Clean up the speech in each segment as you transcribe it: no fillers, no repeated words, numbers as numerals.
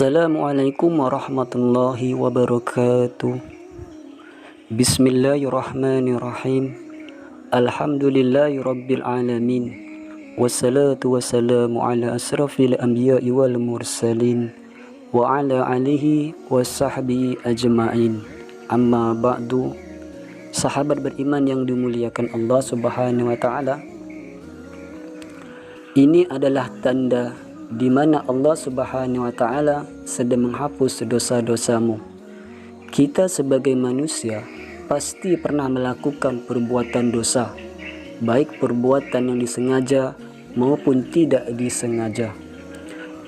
Assalamualaikum warahmatullahi wabarakatuh. Bismillahirrahmanirrahim. Alhamdulillahi rabbil alamin. Wassalatu wassalamu ala asrafil anbiya'i wal mursalin wa ala alihi wa sahbihi ajma'in. Amma ba'du. Sahabat beriman yang dimuliakan Allah Subhanahu wa taala, ini adalah tanda di mana Allah Subhanahu wa taala sedang menghapus dosa-dosamu. Kita sebagai manusia pasti pernah melakukan perbuatan dosa, baik perbuatan yang disengaja maupun tidak disengaja.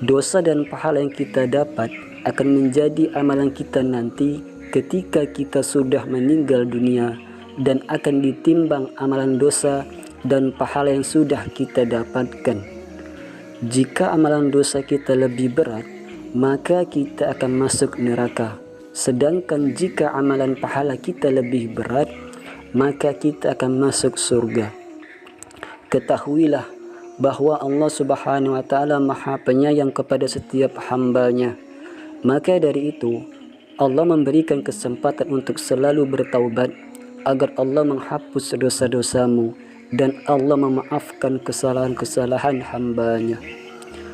Dosa dan pahala yang kita dapat akan menjadi amalan kita nanti ketika kita sudah meninggal dunia, dan akan ditimbang amalan dosa dan pahala yang sudah kita dapatkan. Jika amalan dosa kita lebih berat, maka kita akan masuk neraka. Sedangkan jika amalan pahala kita lebih berat, maka kita akan masuk surga. Ketahuilah bahwa Allah Subhanahu wa taala Maha Penyayang kepada setiap hamba-Nya. Maka dari itu, Allah memberikan kesempatan untuk selalu bertaubat agar Allah menghapus dosa-dosamu dan Allah memaafkan kesalahan-kesalahan hamba-Nya.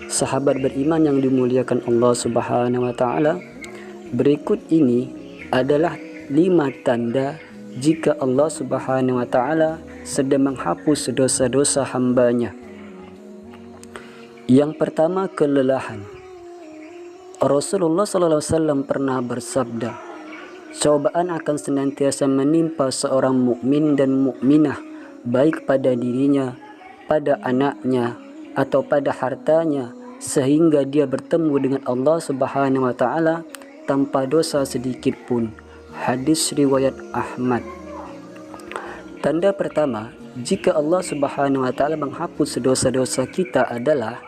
Sahabat beriman yang dimuliakan Allah Subhanahu wa taala, berikut ini adalah 5 tanda jika Allah Subhanahu wa taala sedang menghapus dosa-dosa hamba-Nya. Yang pertama, kelelahan. Rasulullah SAW pernah bersabda, cobaan akan senantiasa menimpa seorang mukmin dan mukminah, baik pada dirinya, pada anaknya, atau pada hartanya, sehingga dia bertemu dengan Allah Subhanahu wa taala tanpa dosa sedikit pun. Hadis riwayat Ahmad. Tanda pertama, jika Allah Subhanahu wa taala menghapus dosa-dosa kita adalah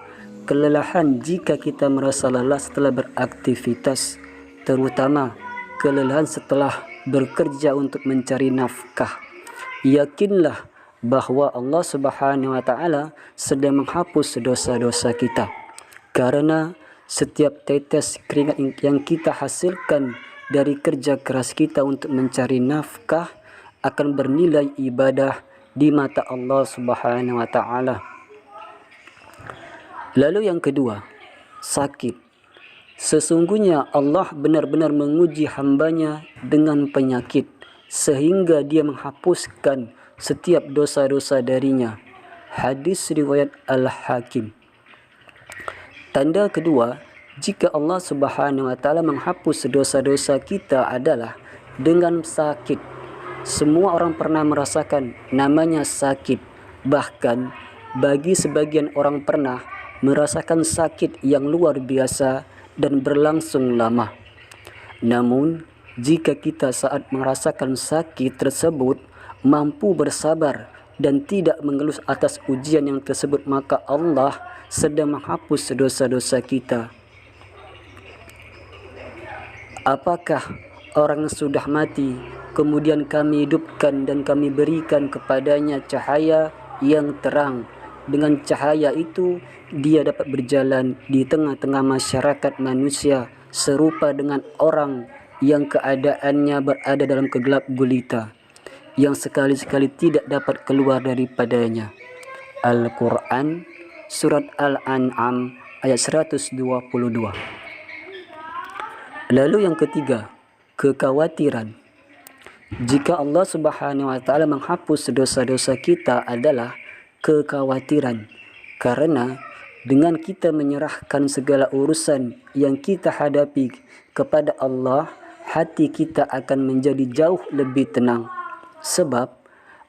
kelelahan. Jika kita merasa lelah setelah beraktivitas, terutama kelelahan setelah bekerja untuk mencari nafkah, yakinlah bahwa Allah Subhanahu wa taala sedang menghapus dosa-dosa kita. Karena setiap tetes keringat yang kita hasilkan dari kerja keras kita untuk mencari nafkah akan bernilai ibadah di mata Allah Subhanahu wa taala. Lalu yang kedua, sakit. Sesungguhnya Allah benar-benar menguji hamba-Nya dengan penyakit sehingga Dia menghapuskan setiap dosa-dosa darinya. Hadis riwayat Al-Hakim. Tanda kedua, jika Allah Subhanahu wa taala menghapus dosa-dosa kita adalah dengan sakit. Semua orang pernah merasakan namanya sakit. Bahkan bagi sebagian orang pernah merasakan sakit yang luar biasa dan berlangsung lama. Namun, jika kita saat merasakan sakit tersebut mampu bersabar dan tidak mengeluh atas ujian yang tersebut, maka Allah sedang menghapus dosa-dosa kita. Apakah orang yang sudah mati kemudian kami hidupkan dan kami berikan kepadanya cahaya yang terang? Dengan cahaya itu dia dapat berjalan di tengah-tengah masyarakat manusia serupa dengan orang yang keadaannya berada dalam kegelap gulita, yang sekali-sekali tidak dapat keluar daripadanya. Al-Quran Surat Al-An'am ayat 122. Lalu yang ketiga, kekhawatiran. Jika Allah Subhanahu wa taala menghapus dosa-dosa kita adalah kekhawatiran, karena dengan kita menyerahkan segala urusan yang kita hadapi kepada Allah, hati kita akan menjadi jauh lebih tenang. Sebab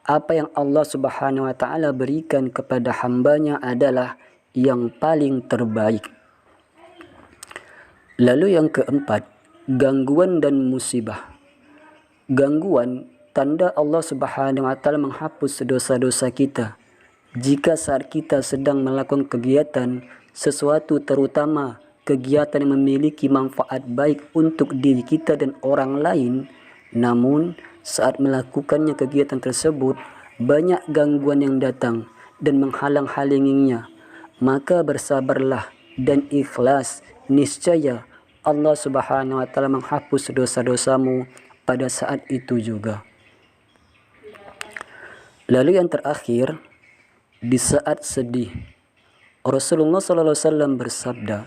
apa yang Allah Subhanahu wa taala berikan kepada hamba-Nya adalah yang paling terbaik. Lalu yang keempat, gangguan dan musibah. Gangguan tanda Allah Subhanahu wa taala menghapus dosa-dosa kita. Jika saat kita sedang melakukan kegiatan sesuatu, terutama kegiatan yang memiliki manfaat baik untuk diri kita dan orang lain, namun saat melakukannya kegiatan tersebut banyak gangguan yang datang dan menghalang-halanginya, maka bersabarlah dan ikhlas, niscaya Allah Subhanahu wa taala menghapus dosa-dosamu pada saat itu juga. Lalu yang terakhir, di saat sedih, Rasulullah SAW bersabda,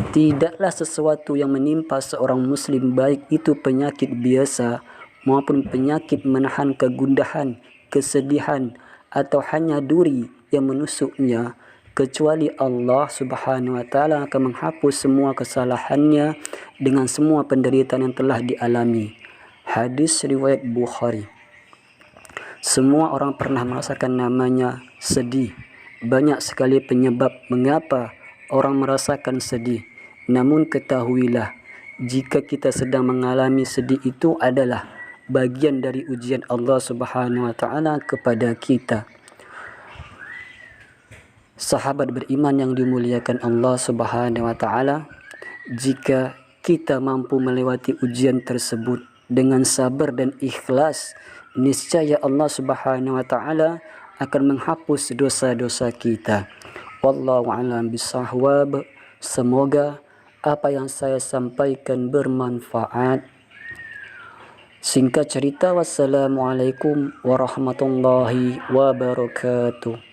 tidaklah sesuatu yang menimpa seorang muslim, baik itu penyakit biasa maupun penyakit menahan kegundahan, kesedihan, atau hanya duri yang menusuknya, kecuali Allah Subhanahu wa taala akan menghapus semua kesalahannya dengan semua penderitaan yang telah dialami. Hadis riwayat Bukhari. Semua orang pernah merasakan namanya sedih. Banyak sekali penyebab mengapa orang merasakan sedih. Namun ketahuilah, jika kita sedang mengalami sedih, itu adalah bagian dari ujian Allah Subhanahu wa taala kepada kita. Sahabat beriman yang dimuliakan Allah Subhanahu wa taala, jika kita mampu melewati ujian tersebut dengan sabar dan ikhlas, niscaya Allah Subhanahu wa taala akan menghapus dosa-dosa kita. Wallahu a'lam bishawab. Semoga apa yang saya sampaikan bermanfaat. Singkat cerita, wassalamualaikum warahmatullahi wabarakatuh.